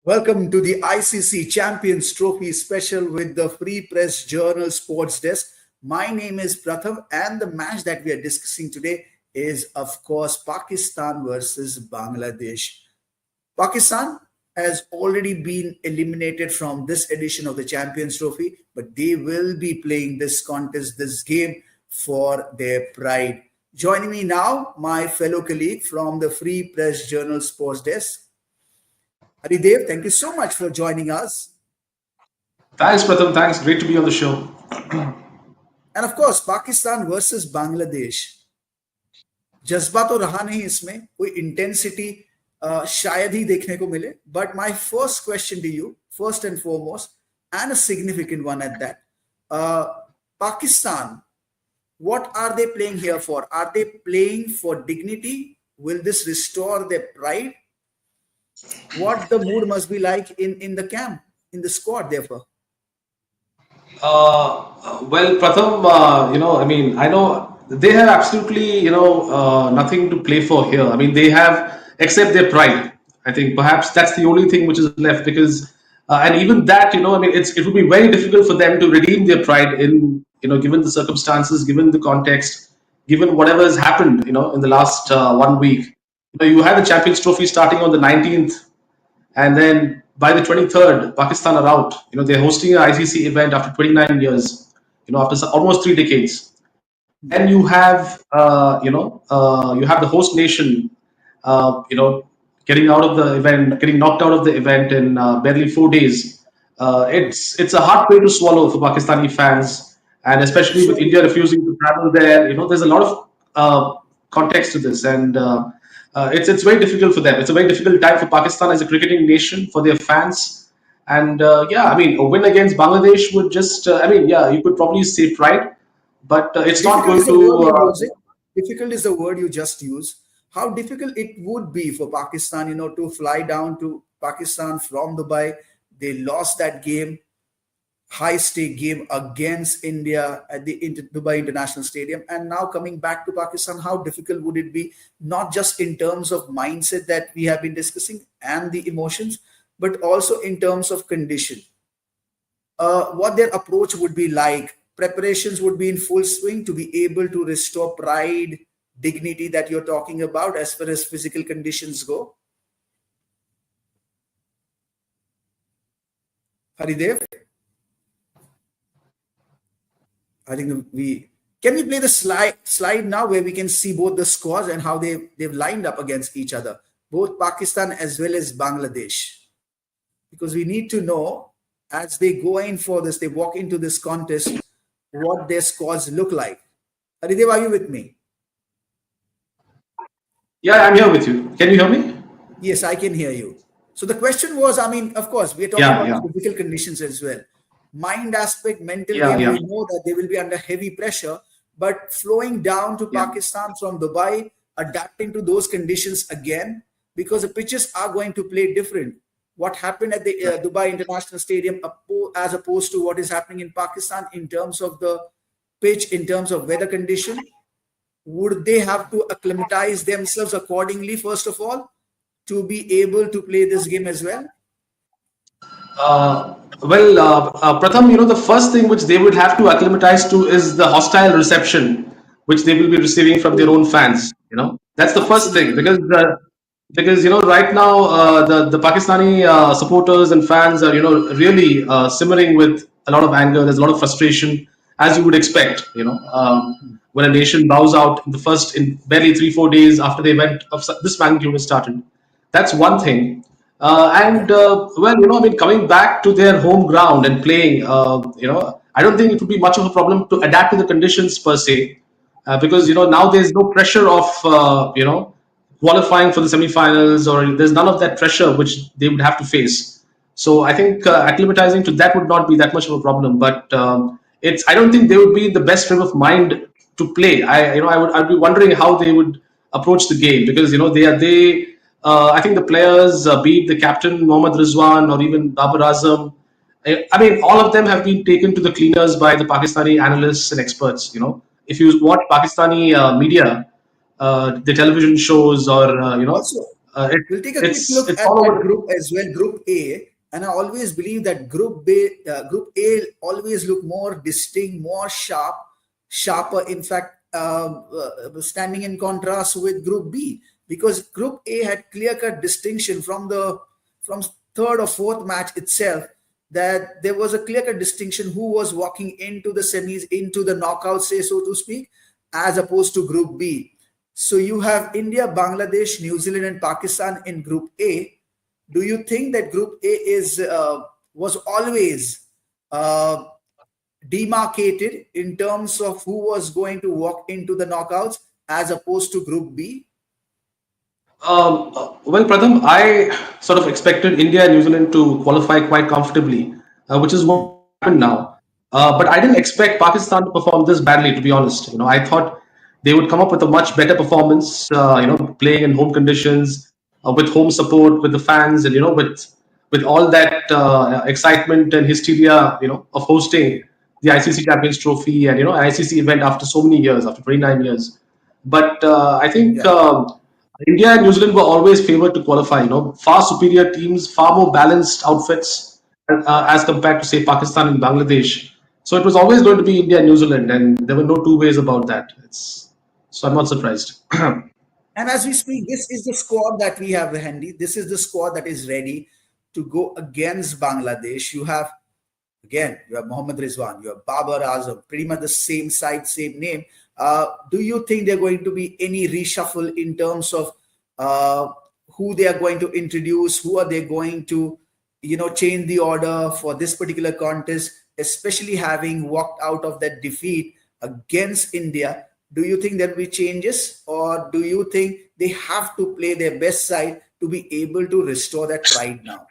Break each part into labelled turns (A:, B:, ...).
A: Welcome to the ICC Champions Trophy special with the Free Press Journal Sports Desk. My name is Pratham, and the match that we are discussing today is, of course, Pakistan versus Bangladesh. Pakistan has already been eliminated from this edition of the Champions Trophy, but they will be playing this contest, this game for their pride. Joining me now, my fellow colleague from the Free Press Journal Sports Desk, Haridev. Thank you so much for joining us.
B: Thanks, Pratham. Thanks. Great to be on the show.
A: And of course, Pakistan versus Bangladesh. जज्बा तो रहा नहीं इसमें, कोई intensity शायद ही देखने को मिले. But my first question to you, first and foremost, and a significant one at that, Pakistan, what are they playing here for? Are they playing for dignity? Will this restore their pride? What the mood must be like in the camp, in the squad, therefore?
B: Well, Pratham, I know they have absolutely, nothing to play for here. I mean, they have, except their pride. I think perhaps that's the only thing which is left because, and even that, it would be very difficult for them to redeem their pride in, given the circumstances, given the context, given whatever has happened, in the last 1 week. You had the Champions Trophy starting on the 19th, and then by the 23rd, Pakistan are out. They're hosting an ICC event after 29 years. After almost 3 decades. Then you have, you have the host nation, getting out of the event, getting knocked out of the event in barely 4 days. It's a hard pill to swallow for Pakistani fans, and especially with India refusing to travel there. There's a lot of context to this, and it's very difficult for them. It's a very difficult time for Pakistan as a cricketing nation, for their fans. And a win against Bangladesh would just, you could probably say pride, but it's not going to.
A: Difficult is the word you just used. How difficult it would be for Pakistan, to fly down to Pakistan from Dubai. They lost that game, high-stake game against India at the Dubai International Stadium, and now coming back to Pakistan, how difficult would it be, not just in terms of mindset that we have been discussing and the emotions, but also in terms of condition. What their approach would be like, preparations would be in full swing to be able to restore pride, dignity that you're talking about as far as physical conditions go. Haridev? I think can we play the slide now where we can see both the scores and how they've lined up against each other, both Pakistan as well as Bangladesh, because we need to know as they go in for this, they walk into this contest, what their scores look like. Haridev, are you with me?
B: Yeah, I'm here with you. Can you hear me?
A: Yes, I can hear you. So the question was, of course, we're talking about physical conditions as well. Mind aspect, mental game, we know that they will be under heavy pressure, but flowing down to Pakistan from Dubai, adapting to those conditions again, because the pitches are going to play different. What happened at the Dubai International Stadium as opposed to what is happening in Pakistan in terms of the pitch, in terms of weather condition, would they have to acclimatize themselves accordingly, first of all, to be able to play this game as well?
B: Pratham, the first thing which they would have to acclimatize to is the hostile reception which they will be receiving from their own fans. That's the first thing, because right now the Pakistani supporters and fans are really simmering with a lot of anger. There's a lot of frustration, as you would expect. When a nation bows out in barely 3-4 days after the event of this magnitude has started. That's one thing. Coming back to their home ground and playing, I don't think it would be much of a problem to adapt to the conditions per se, because now there's no pressure of qualifying for the semi-finals, or there's none of that pressure which they would have to face. So I think acclimatizing to that would not be that much of a problem. But I don't think they would be in the best frame of mind to play. I'd be wondering how they would approach the game, because I think the players, be it the captain Mohammad Rizwan or even Babar Azam, all of them have been taken to the cleaners by the Pakistani analysts and experts. If you watch Pakistani media, the television shows, or
A: We'll take a quick look
B: It's
A: at
B: all
A: that
B: over.
A: group as well, Group A. And I always believe that Group A always look more distinct, more sharper. In fact, standing in contrast with Group B, because Group A had clear-cut distinction from third or fourth match itself. That there was a clear-cut distinction who was walking into the semis, into the knockout, say so to speak, as opposed to Group B. So you have India, Bangladesh, New Zealand, and Pakistan in Group A. Do you think that Group A is was always uh, demarcated in terms of who was going to walk into the knockouts as opposed to Group B?
B: Well, Pratham, I sort of expected India and New Zealand to qualify quite comfortably, which is what happened now. But I didn't expect Pakistan to perform this badly, to be honest. I thought they would come up with a much better performance. Playing in home conditions, with home support, with the fans, and with all that excitement and hysteria, of hosting the ICC Champions Trophy and an ICC event after so many years, after 29 years. But I think.
A: Yeah.
B: India and New Zealand were always favored to qualify. Far superior teams, far more balanced outfits as compared to say Pakistan and Bangladesh. So it was always going to be India and New Zealand, and there were no two ways about that. So I'm not surprised.
A: And as we speak, this is the squad that we have handy. This is the squad that is ready to go against Bangladesh. You have Mohammad Rizwan, you have Babar Azam, pretty much the same side, same name. Do you think there are going to be any reshuffle in terms of uh, who they are going to introduce, who are they going to, change the order for this particular contest, especially having walked out of that defeat against India? Do you think there will be changes, or do you think they have to play their best side to be able to restore that pride now?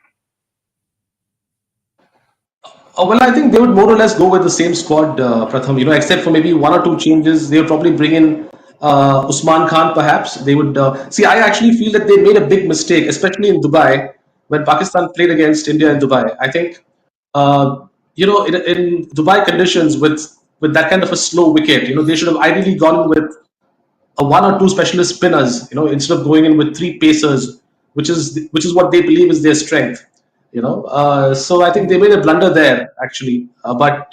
B: Well, I think they would more or less go with the same squad, Pratham. Except for maybe one or two changes. They would probably bring in Usman Khan, perhaps. They would see. I actually feel that they made a big mistake, especially in Dubai when Pakistan played against India in Dubai. I think, in Dubai conditions with that kind of a slow wicket, they should have ideally gone with a one or two specialist spinners, instead of going in with three pacers, which is what they believe is their strength. So I think they made a blunder there actually. But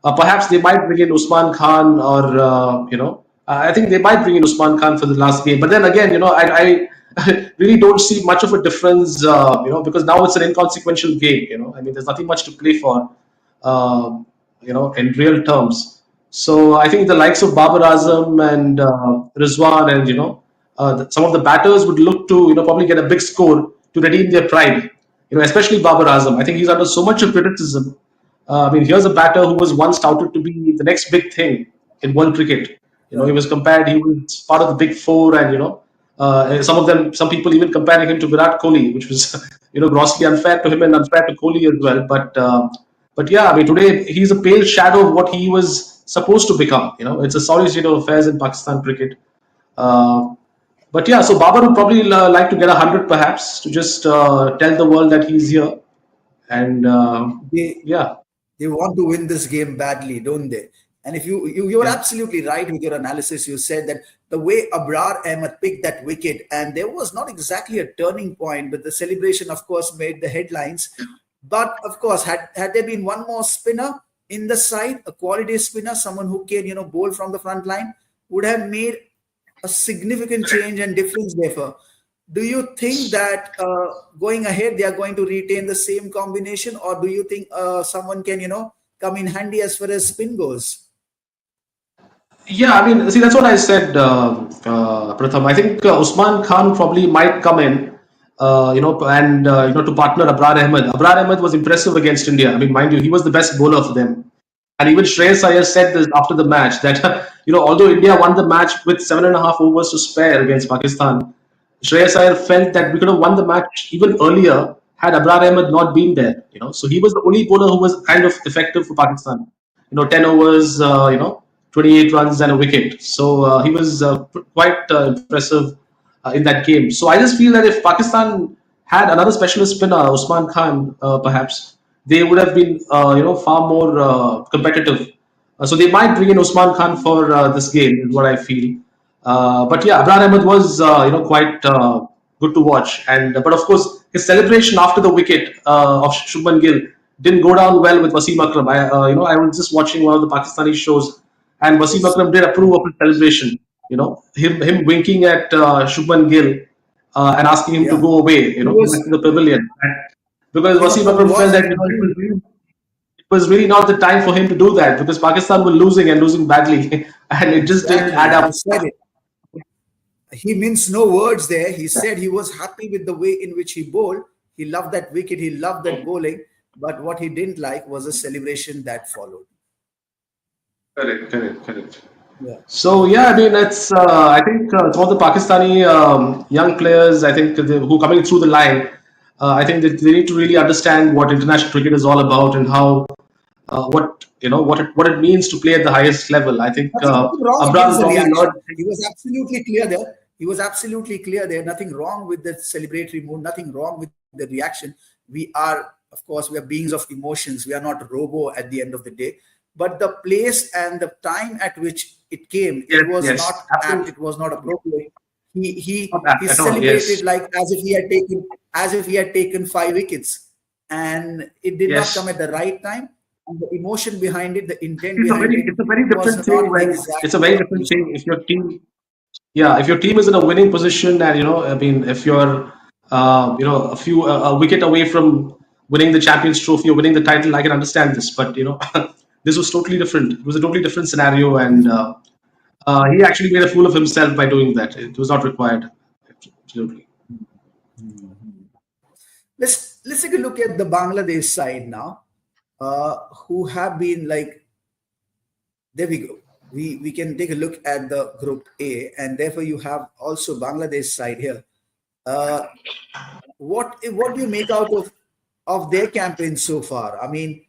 B: perhaps they might bring in Usman Khan, or I think they might bring in Usman Khan for the last game. But then again, I really don't see much of a difference, because now it's an inconsequential game. I mean, there's nothing much to play for. In real terms. So I think the likes of Babar Azam and Rizwan and some of the batters would look to probably get a big score to redeem their pride. Especially Babar Azam. I think he's under so much of criticism. I mean, here's a batter who was once touted to be the next big thing in world cricket. He
A: Right.
B: was compared. He was part of the big four, and some people even comparing him to Virat Kohli, which was grossly unfair to him and unfair to Kohli as well. But yeah, I mean, today he's a pale shadow of what he was supposed to become. It's a sorry state of affairs in Pakistan cricket. Uh, but yeah, so Babar would probably like to get 100 perhaps to just tell the world that he's here. And
A: They
B: yeah,
A: they want to win this game badly, don't they? And if you're
B: yeah.
A: absolutely right with your analysis. You said that the way Abrar Ahmed picked that wicket, and there was not exactly a turning point, but the celebration, of course, made the headlines. But of course, had there been one more spinner in the side, a quality spinner, someone who can bowl from the front line, would have made a significant change and difference. Therefore, do you think that going ahead they are going to retain the same combination, or do you think someone can come in handy as far as spin goes?
B: Yeah, I mean, see, that's what I said, Pratham. I think Usman Khan probably might come in, and to partner Abrar Ahmed. Abrar Ahmed was impressive against India. I mean, mind you, he was the best bowler for them. And even Shreyas Iyer said this after the match that although India won the match with 7.5 overs to spare against Pakistan, Shreyas Iyer felt that we could have won the match even earlier had Abrar Ahmed not been there. So he was the only bowler who was kind of effective for Pakistan. 10 overs, 28 runs and a wicket. So he was quite impressive in that game. So I just feel that if Pakistan had another specialist spinner, Usman Khan, perhaps they would have been far more competitive. So they might bring in Usman Khan for this game, is what I feel. But yeah, Abrar Ahmed was quite good to watch. And but of course, his celebration after the wicket of Shubman Gill didn't go down well with Wasim Akram. I was just watching one of the Pakistani shows, and Wasim
A: Yes.
B: Akram did approve of his celebration. Him winking at Shubman Gill and asking him to
A: Yeah.
B: go away.
A: He
B: Back
A: was,
B: to the pavilion. And because Wasim
A: he
B: Akram
A: was
B: felt that
A: happy.
B: it was really not the time for him to do that because Pakistan were losing and losing badly, and it just didn't add
A: Exactly. He
B: up.
A: said it. He means no words there. He said he was happy with the way in which he bowled. He loved that wicket. He loved that bowling. But what he didn't like was the celebration that followed.
B: Correct, correct, correct.
A: Yeah.
B: So yeah, I mean, it's I think some of the Pakistani young players, I think who coming through the line, I think that they need to really understand what international cricket is all about and how what it means to play at the highest level. I think
A: Nothing wrong
B: Abrar
A: against
B: will
A: the
B: probably
A: reaction.
B: learn.
A: He was absolutely clear there. He was absolutely clear there. Nothing wrong with the celebratory mood. Nothing wrong with the reaction. We are, of course, we are beings of emotions. We are not robo at the end of the day. But the place and the time at which it came,
B: Yes,
A: it was
B: yes,
A: not apt.
B: absolutely
A: It was not appropriate. He
B: not
A: he he
B: that at all.
A: celebrated
B: Yes,
A: like as if he had taken 5 wickets, and it did not come
B: yes.
A: at the right time. And the emotion behind it, the intent behind it
B: It's a very
A: was
B: different thing
A: not
B: when it's a
A: exactly
B: very
A: what
B: different
A: we
B: thing if your team, yeah, if your team is in a winning position and I mean, if you're a wicket away from winning the Champions Trophy or winning the title, I can understand this, but this was totally different. It was a totally different scenario, and he actually made a fool of himself by doing that. It was not required. Absolutely.
A: let's take a look at the Bangladesh side now, who have been like, there we go. We can take a look at the Group A, and therefore you have also Bangladesh side here. Uh, what do you make out of their campaign so far? I mean,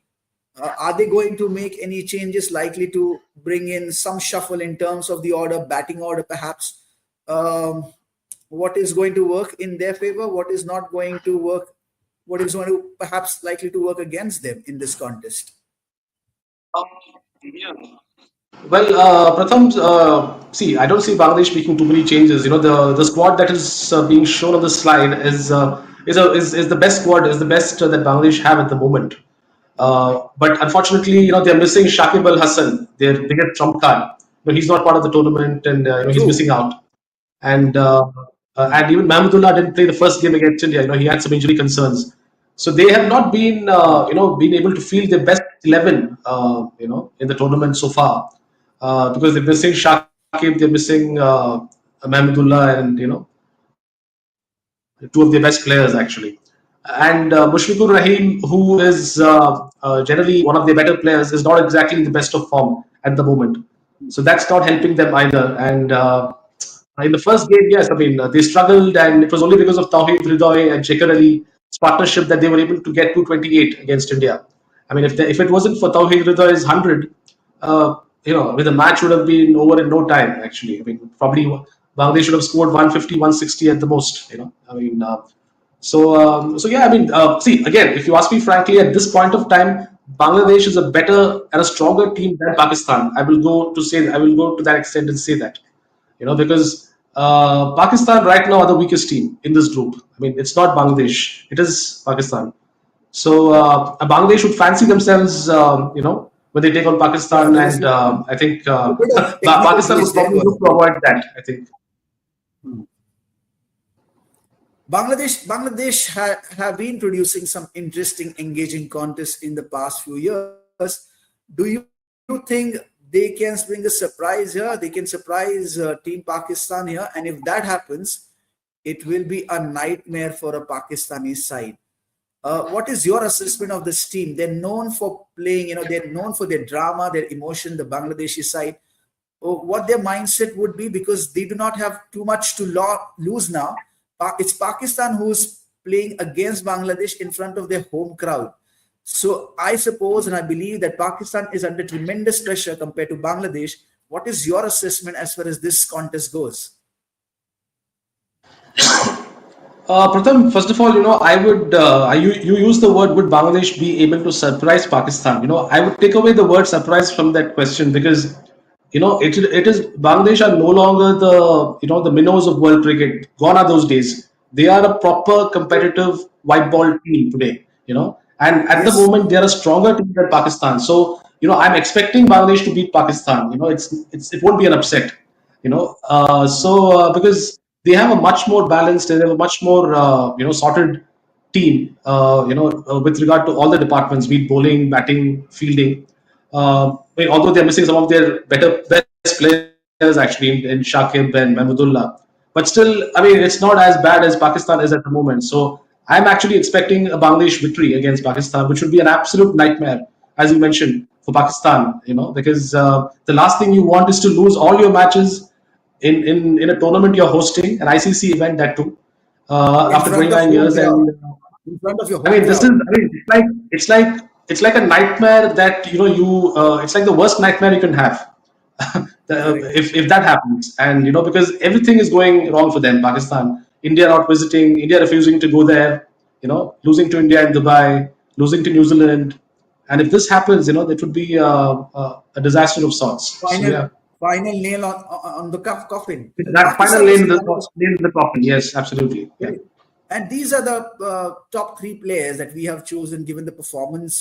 A: are they going to make any changes likely to bring in some shuffle in terms of the order, batting order perhaps? Um, what is going to work in their favor? What is not going to work? What is going to perhaps likely to work against them in this contest?
B: Well, Pratham, see, I don't see Bangladesh making too many changes. The squad that is being shown on the slide is the best squad, is the best that Bangladesh have at the moment. But unfortunately, they're missing Shakib Al Hassan, their biggest trump card. He's not part of the tournament, and he's
A: True.
B: missing out. And even Mahmudullah didn't play the first game against India. He had some injury concerns, so they have not been been able to field their best 11 in the tournament so far because they're missing Shakib, they're missing Mahmudullah, and two of their best players actually. And Mushfiqur Rahim, who is generally one of their better players, is not exactly in the best of form at the moment. So that's not helping them either. And in the first game, yes, I mean, they struggled, and it was only because of Tawheed Hridoy and Shekhar Ali's partnership that they were able to get 228 against India. I mean, if it wasn't for Tawheed Hridoy's 100, the match would have been over in no time, actually. I mean, probably Bangladesh should have scored 150, 160 at the most, I mean, so yeah, I mean, see, again, if you ask me frankly, at this point of time, Bangladesh is a better and a stronger team than Pakistan. I will go to that extent and say that, because Pakistan right now are the weakest team in this group. I mean, it's not Bangladesh; it is Pakistan. So Bangladesh would fancy themselves, when they take on
A: Yeah,
B: Pakistan,
A: there is
B: and I think
A: a bit of technical
B: Pakistan
A: glitch
B: would
A: there.
B: probably look to avoid that. I think.
A: Bangladesh have been producing some interesting, engaging contests in the past few years. Do you think they can bring a surprise here? They can surprise Team Pakistan here, and if that happens, it will be a nightmare for a Pakistani side. What is your assessment of this team? They're known for playing, they're known for their drama, their emotion, the Bangladeshi side. What their mindset would be, because they do not have too much to lose now. It's Pakistan who's playing against Bangladesh in front of their home crowd. So I suppose and I believe that Pakistan is under tremendous pressure compared to Bangladesh. What is your assessment as far as this contest goes?
B: Pratham, first of all, you use the word, would Bangladesh be able to surprise Pakistan? I would take away the word surprise from that question because, it is Bangladesh are no longer the minnows of world cricket. Gone are those days. they are a proper competitive white ball team today. And at the
A: Yes.
B: moment they are a stronger team than Pakistan. So I'm expecting Bangladesh to beat Pakistan. It won't be an upset. Because they have a much more balanced, they have a much more sorted team. With regard to all the departments, be it bowling, batting, fielding. Although they're missing some of their best players actually in Shakib and Mahmudullah, but still, I mean, it's not as bad as Pakistan is at the moment. So I'm actually expecting a Bangladesh victory against Pakistan, which would be an absolute nightmare, as you mentioned, for Pakistan. Because the last thing you want is to lose all your matches in a tournament you're hosting, an ICC event that too,
A: In
B: after
A: front of
B: 29
A: home
B: years.
A: crowd.
B: And
A: In front of your
B: I
A: home
B: mean,
A: crowd.
B: it's like a nightmare that it's like the worst nightmare you can have.
A: Correct.
B: If that happens, and because everything is going wrong for them, Pakistan, India not visiting, India refusing to go there, losing to India in Dubai, losing to New Zealand, and if this happens, that would be a disaster of sorts. So
A: Final
B: yeah,
A: final nail on the coffin.
B: that final
A: Pakistan
B: lane
A: versus
B: in the
A: Bangladesh.
B: lane in the coffin. Yes, absolutely. Yeah.
A: Correct. And these are the top three players that we have chosen given the performance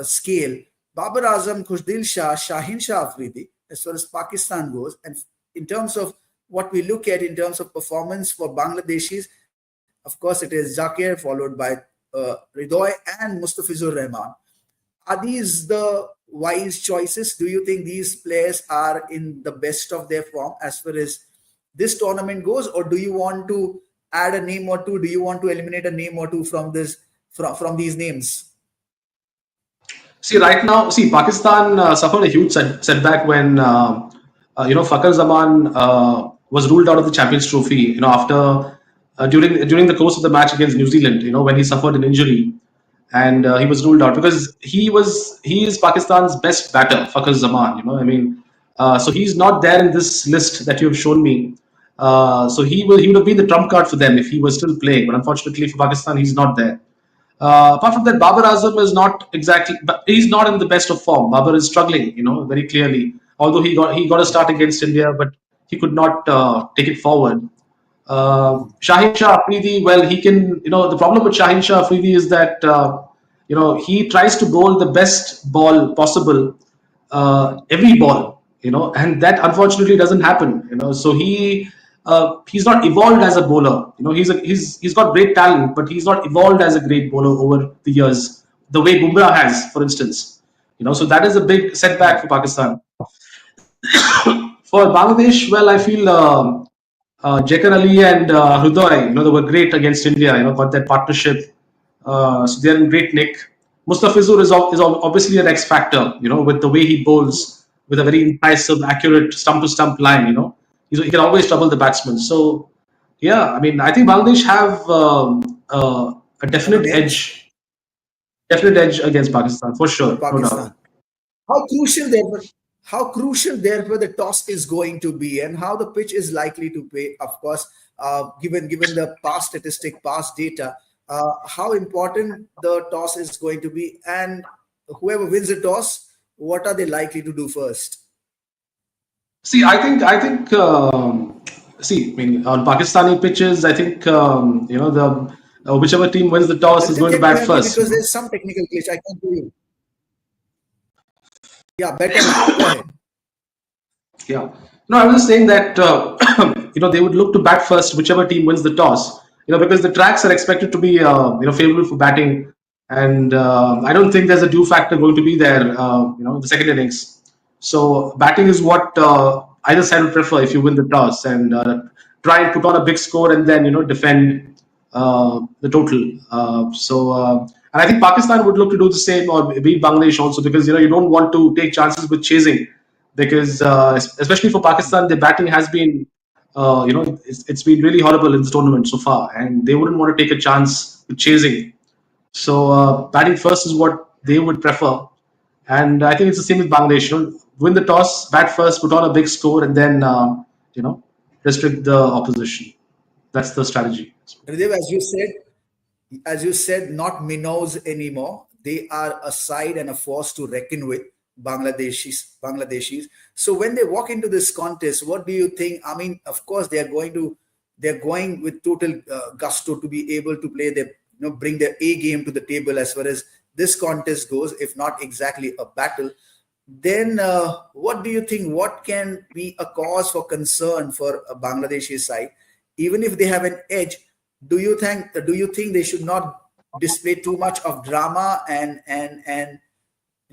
A: scale. Babar Azam, Khushdil Shah, Shaheen Shah Afridi, as far as Pakistan goes. And in terms of what we look at in terms of performance for Bangladeshis, of course, it is Zakir followed by Ridoy and Mustafizur Rahman. Are these the wise choices? Do you think these players are in the best of their form as far as this tournament goes, or do you want to add a name or two? Do you want to eliminate a name or two from this from these names?
B: See, right now, Pakistan suffered a huge setback when Fakhar Zaman was ruled out of the Champions Trophy. After during the course of the match against New Zealand, when he suffered an injury, and he was ruled out because he is Pakistan's best batter, Fakhar Zaman. I mean, so he's not there in this list that you have shown me. So he would have been the trump card for them if he was still playing, but unfortunately for Pakistan, he's not there. Apart from that, Babar Azam is not exactly, but he's not in the best of form. Babar is struggling, very clearly. Although he got a start against India, but he could not take it forward. Shaheen Shah Afridi, well, he can. The problem with Shaheen Shah Afridi is that he tries to bowl the best ball possible, every ball, and that unfortunately doesn't happen. So he's not evolved as a bowler. He's got great talent, but he's not evolved as a great bowler over the years, the way Bumrah has, for instance. So that is a big setback for Pakistan. For Bangladesh, well, I feel Jekar Ali and Hridoy, they were great against India. Got that partnership, so they're in great nick. Mustafizur is obviously an X factor. With the way he bowls, with a very incisive, accurate stump to stump line. He can always trouble the batsman. So yeah, I mean, I think Bangladesh have a
A: Have an edge
B: definite edge against Pakistan for
A: over
B: sure, no doubt.
A: Pakistan. How crucial therefore, how crucial therefore the toss is going to be, and how the pitch is likely to play. Of course, given the past statistic, past data, how important the toss is going to be, and whoever wins the toss, what are they likely to do first?
B: See, I think. See, I mean, on Pakistani pitches, I think the whichever team wins the toss is
A: Pratham,
B: going to
A: can you
B: bat
A: hear me?
B: first.
A: Because there's some technical glitch. I can't hear you. Yeah, better now. Go ahead.
B: Yeah. No, I was just saying that they would look to bat first, whichever team wins the toss. Because the tracks are expected to be favorable for batting, and I don't think there's a due factor going to be there. In the second innings. So batting is what either side would prefer if you win the toss, and try and put on a big score and then defend the total. And I think Pakistan would look to do the same, or beat Bangladesh also, because you don't want to take chances with chasing, because especially for Pakistan, the batting has been it's been really horrible in this tournament so far, and they wouldn't want to take a chance with chasing. So batting first is what they would prefer, and I think it's the same with Bangladesh. Win the toss, bat first, put on a big score, and then you know restrict the opposition. That's the strategy.
A: Haridev, as you said, not minnows anymore. They are a side and a force to reckon with. Bangladeshis. So when they walk into this contest, what do you think? I mean, of course, they are going to they're going with total gusto to be able to play their, bring their A game to the table as far as this contest goes, if not exactly a battle. Then, what do you think? What can be a cause for concern for a Bangladeshi side, even if they have an edge? Do you think they should not display too much of drama and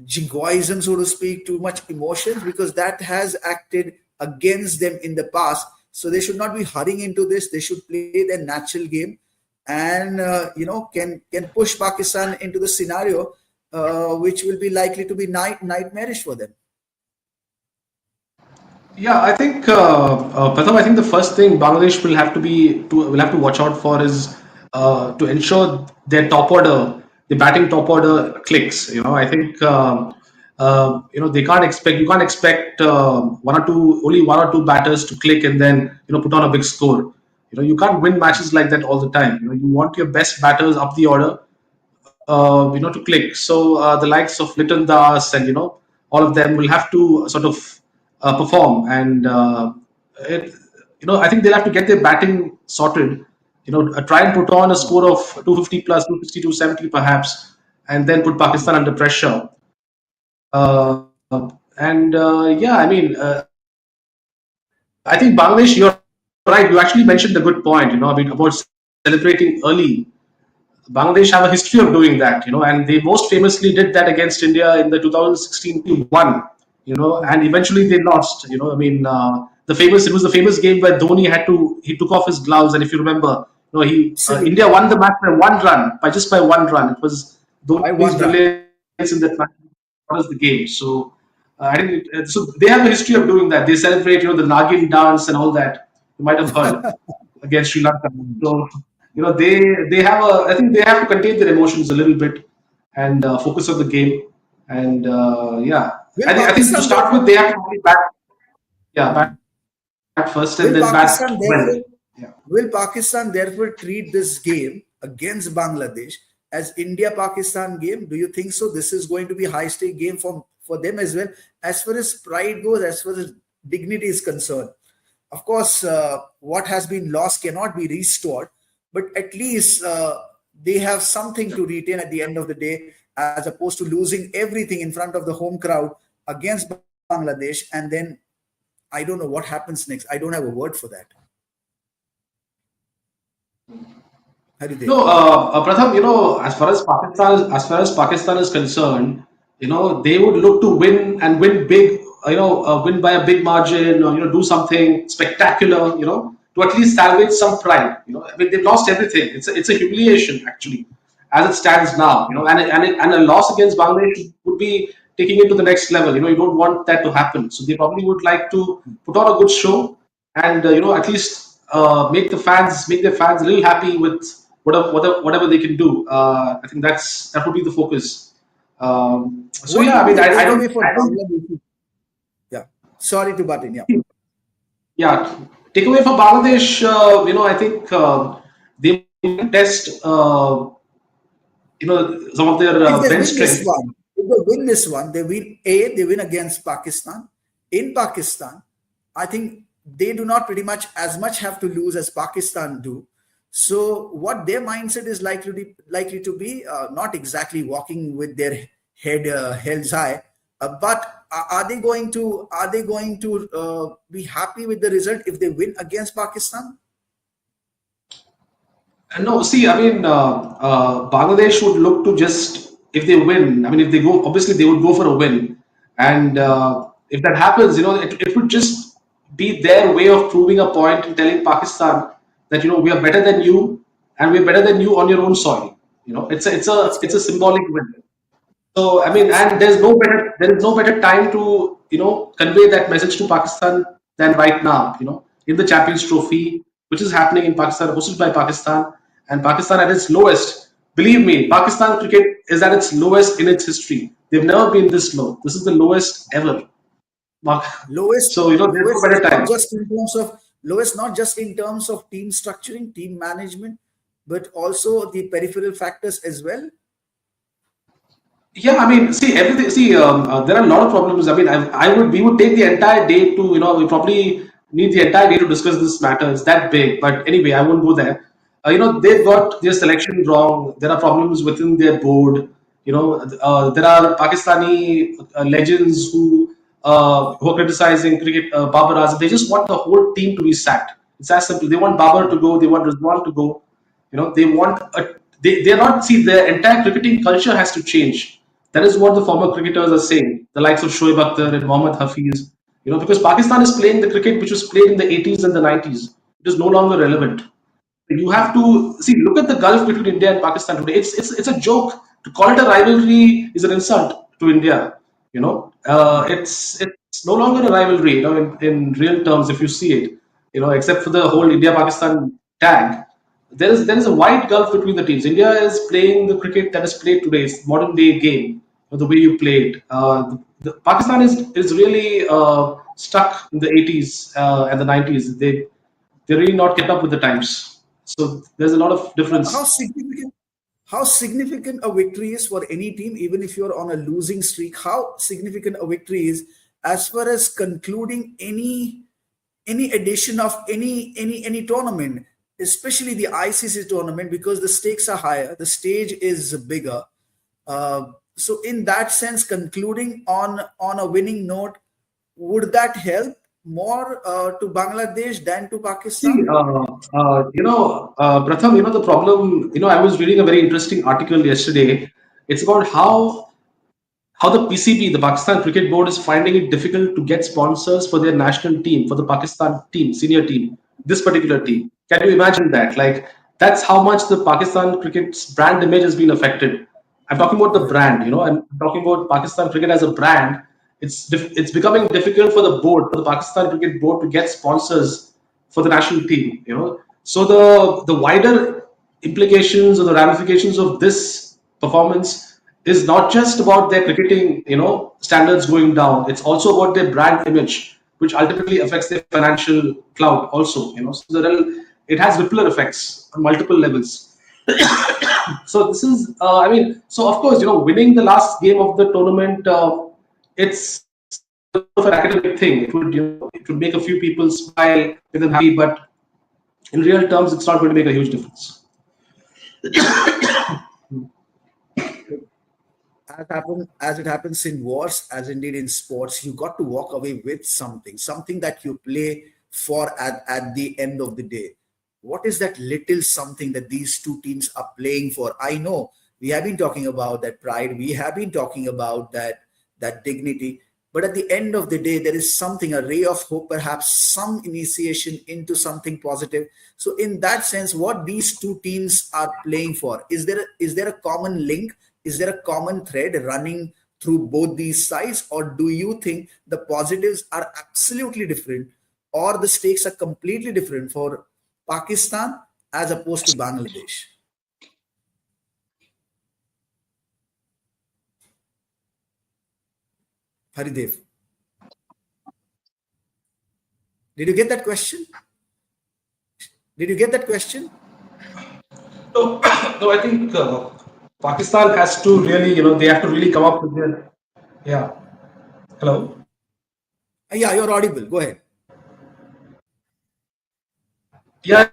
A: jingoism, so to speak, too much emotions, because that has acted against them in the past. So they should not be hurrying into this. They should play their natural game, and can push Pakistan into the scenario which will be likely to be nightmarish for them.
B: Yeah, I think Pratham, I think the first thing Bangladesh will have to watch out for is to ensure their top order, the batting top order clicks. I think they can't expect you can't expect only one or two batters to click and then put on a big score. You can't win matches like that all the time. You want your best batters up the order to click. So the likes of Litton Das and all of them will have to sort of perform, and it, I think they'll have to get their batting sorted. Try and put on a score of 250 plus, 260, 270 perhaps, and then put Pakistan under pressure. And yeah, I mean, I think Bangladesh. You're right. You actually mentioned a good point. I mean, about celebrating early. Bangladesh have a history of doing that, and they most famously did that against India in the 2016 one, and eventually they lost. I mean, it was the famous game where Dhoni he took off his gloves, and if you remember,
A: Absolutely.
B: India won the match by one run, by one run. It was
A: By
B: Dhoni's
A: one run.
B: brilliance in that match was the game. So I think so. They have a history of doing that. They celebrate, the Nagin dance and all that. You might have heard against Sri Lanka. So they have a. I think they have to contain their emotions a little bit and focus on the game. And yeah,
A: Will
B: I think to
A: Pakistan
B: start with
A: therefore
B: they have to only bat. Yeah, bat first and
A: will
B: then bat
A: Pakistan
B: well.
A: therefore
B: Yeah.
A: will Pakistan therefore treat this game against Bangladesh as India-Pakistan game? Do you think so? This is going to be high stake game for them as well, as far as pride goes, as far as dignity is concerned. Of course, what has been lost cannot be restored, but at least they have something to retain at the end of the day, as opposed to losing everything in front of the home crowd against Bangladesh, and then I don't know what happens next. I don't have a word for that. Haridev.
B: No, Pratham, as far as Pakistan is concerned, they would look to win and win big, win by a big margin, or do something spectacular, to at least salvage some pride. I mean, they've lost everything. It's a humiliation actually, as it stands now. And a loss against Bangladesh would be taking it to the next level. You don't want that to happen. So they probably would like to put on a good show and at least make their fans a little happy with whatever they can do. I think that would be the focus. So
A: What
B: yeah, I
A: would be
B: mean,
A: the
B: I don't,
A: takeaway for Bangladesh? Yeah. Sorry to butt in. Yeah.
B: yeah. Takeaway for Bangladesh, I think they will test, some of their
A: If they
B: bench
A: win this
B: strength.
A: one, if they win this one, they win against Pakistan. In Pakistan, I think they do not pretty much as much have to lose as Pakistan do. So what their mindset is likely to be not exactly walking with their head held high, but are they going to be happy with the result if they win against Pakistan?
B: No, see, I mean, Bangladesh would look to just if they win. I mean, if they go, obviously they would go for a win, and if that happens, it would just be their way of proving a point and telling Pakistan that we are better than you, and we're better than you on your own soil.
A: That's
B: It's a
A: correct.
B: symbolic win. So I mean, and
A: Absolutely.
B: there is no better time to convey that message to Pakistan than right now. In the Champions Trophy, which is happening in Pakistan, hosted by Pakistan, and Pakistan at its lowest. Believe me, Pakistan cricket is at its lowest in its history. They've never been this low. This is the lowest ever. Mark.
A: lowest
B: So there's no
A: lowest
B: better
A: not
B: time.
A: just in terms of lowest not just in terms of team structuring, team management, but also the peripheral factors as well.
B: Yeah, I mean, see everything. See, there are a lot of problems. I mean, we would take the entire day to we probably need the entire day to discuss this matter. It's that big. But anyway, I won't go there. They've got their selection wrong. There are problems within their board. There are Pakistani legends who are criticizing cricket. Babar Azam. They just want the whole team to be sacked. It's as simple. They want Babar to go. They want Rizwan to go. They want a. They're not. See, their entire cricketing culture has to change. That is what the former cricketers are saying. The likes of Shoaib Akhtar and Mohammad Hafiz. Because Pakistan is playing the cricket which was played in the 80s and the 90s. It is no longer relevant. You have to see. Look at the gulf between India and Pakistan today. It's a joke to call it a rivalry is an insult to India. It's no longer a rivalry. In real terms, if you see it, except for the whole India-Pakistan tag, there is a wide gulf between the teams. India is playing the cricket that is played today. It's modern day game. The way you play it. Pakistan is really stuck in the 80s and the 90s. They're really not kept up with the times. So there's a lot of
A: How
B: difference.
A: significant? How significant a victory is for any team, even if you're on a losing streak? How significant a victory is as far as concluding any edition of any tournament, especially the ICC tournament, because the stakes are higher, the stage is bigger. So, in that sense, concluding on a winning note, would that help more to Bangladesh than to
B: See,
A: Pakistan?
B: Pratham, the problem, I was reading a very interesting article yesterday. It's about how the PCB, the Pakistan Cricket Board, is finding it difficult to get sponsors for their national team, for the Pakistan team, senior team, this particular team. Can you imagine that? Like, that's how much the Pakistan cricket's brand image has been affected. I'm talking about the brand, I'm talking about Pakistan cricket as a brand. It's becoming difficult for the board, for the Pakistan Cricket Board, to get sponsors for the national team. So the wider implications or the ramifications of this performance is not just about their cricketing, standards going down. It's also about their brand image, which ultimately affects their financial clout also. So it has ripple effects on multiple levels. So this is, so of course, winning the last game of the tournament, it's of an academic thing. It would make a few people smile, make them happy, but in real terms, it's not going to make a huge difference.
A: As it happens in wars, as indeed in sports, you got to walk away with something that you play for at the end of the day. What is that little something that these two teams are playing for? I know we have been talking about that pride, we have been talking about that dignity, but at the end of the day, there is something, a ray of hope, perhaps some initiation into something positive. So in that sense, what these two teams are playing for, is there a common link, is there a common thread running through both these sides, or do you think the positives are absolutely different, or the stakes are completely different for Pakistan as opposed to Bangladesh? Haridev, did you get that question? Did you get that question?
B: No, no, I think Pakistan has to really, they have to really come up with their. Yeah. Hello.
A: Yeah, you're audible. Go ahead.
B: Yeah,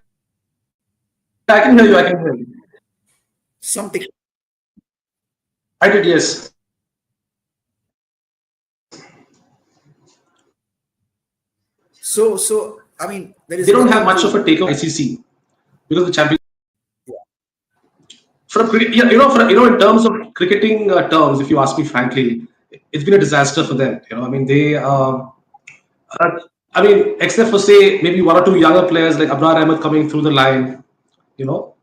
B: I can hear you. I can hear you.
A: Something.
B: I did, yes.
A: So I mean, there
B: They
A: is
B: don't have
A: nothing
B: much of a
A: to.
B: take of ICC because the champion.
A: Yeah.
B: From cricket, yeah, in terms of cricketing terms, if you ask me frankly, it's been a disaster for them. Uh, except for say maybe one or two younger players like Abrar Ahmed coming through the line, you know,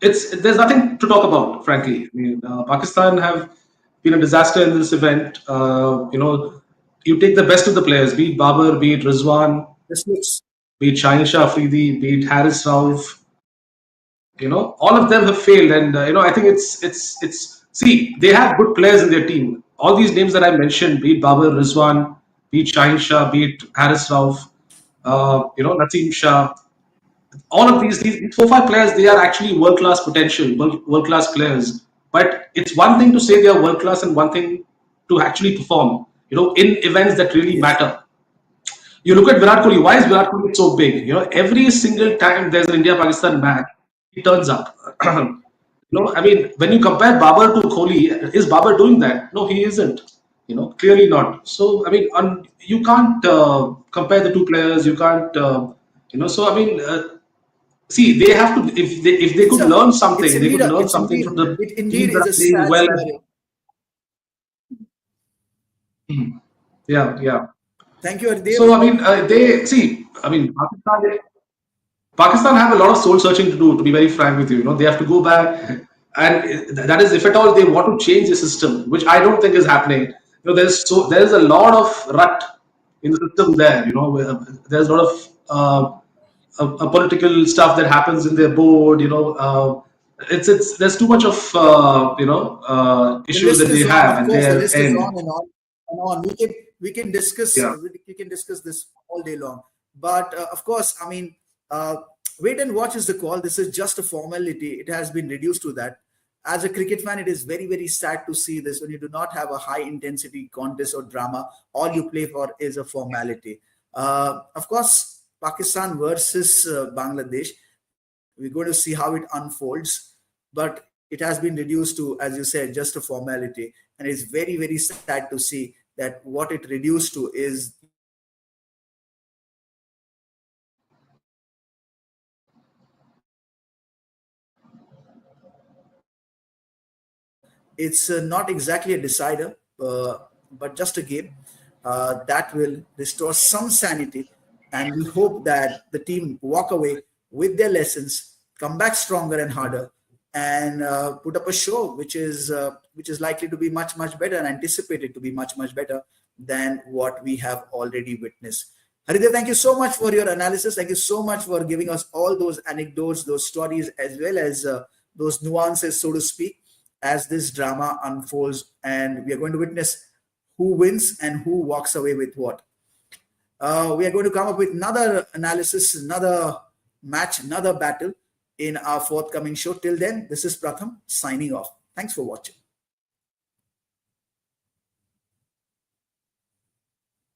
B: it's there's nothing to talk about, frankly. Pakistan have been a disaster in this event. You take the best of the players, be it Babar, be it Rizwan,
A: This looks.
B: be it Shaheen Shah Afridi, be it Haris Rauf. All of them have failed, and I think it's see, they have good players in their team. All these names that I mentioned, be it Babar, Rizwan, be it Shaheen Shah, be it Haris Rauf, Naseem Shah, all of these 4 5 players, they are actually world class potential, world class players. But it's one thing to say they are world class and one thing to actually perform in events that really
A: Yes.
B: matter. You look at Virat Kohli. Why is Virat Kohli so big? Every single time there's an India-Pakistan match, he turns up. I mean, when you compare Babar to Kohli, is Babar doing that? No, he isn't. Clearly not. So, I mean, you can't compare the two players. You can't, So, I mean, see, they have to. If they
A: It's
B: could
A: a
B: learn
A: it's
B: something, they could
A: indeed a
B: learn
A: it's
B: something
A: indeed
B: from the
A: it indeed
B: teams that
A: is
B: are
A: a
B: playing
A: sad
B: well.
A: scenario.
B: Yeah, yeah.
A: Thank you,
B: So,
A: Haridev.
B: I mean, they see. I mean, Pakistan have a lot of soul searching to do, to be very frank with you. They have to go back, and that is if at all they want to change the system, which I don't think is happening. There's a lot of rut in the system there. There's a lot of political stuff that happens in their board. It's there's too much of
A: The
B: issues that
A: list
B: they
A: is on,
B: have
A: of
B: at
A: course. The
B: their
A: list is
B: end.
A: on and on and on. We can discuss
B: Yeah.
A: we can discuss this all day long. But of course, I mean, uh, wait and watch is the call. This is just a formality. It has been reduced to that. As a cricket fan, it is very very sad to see this when you do not have a high intensity contest or drama. All you play for is a formality. Of course, Pakistan versus Bangladesh. We're going to see how it unfolds, but it has been reduced to, as you said, just a formality, and it's very very sad to see that what it reduced to is it's not exactly a decider, but just a game that will restore some sanity. And we hope that the team walk away with their lessons, come back stronger and harder, and put up a show which is likely to be much much better and anticipated to be much much better than what we have already witnessed. Haridev, thank you so much for your analysis. Thank you so much for giving us all those anecdotes, those stories, as well as those nuances, so to speak, as this drama unfolds, and we are going to witness who wins and who walks away with what. We are going to come up with another analysis, another match, another battle in our forthcoming show. Till then, this is Pratham signing off. Thanks for watching.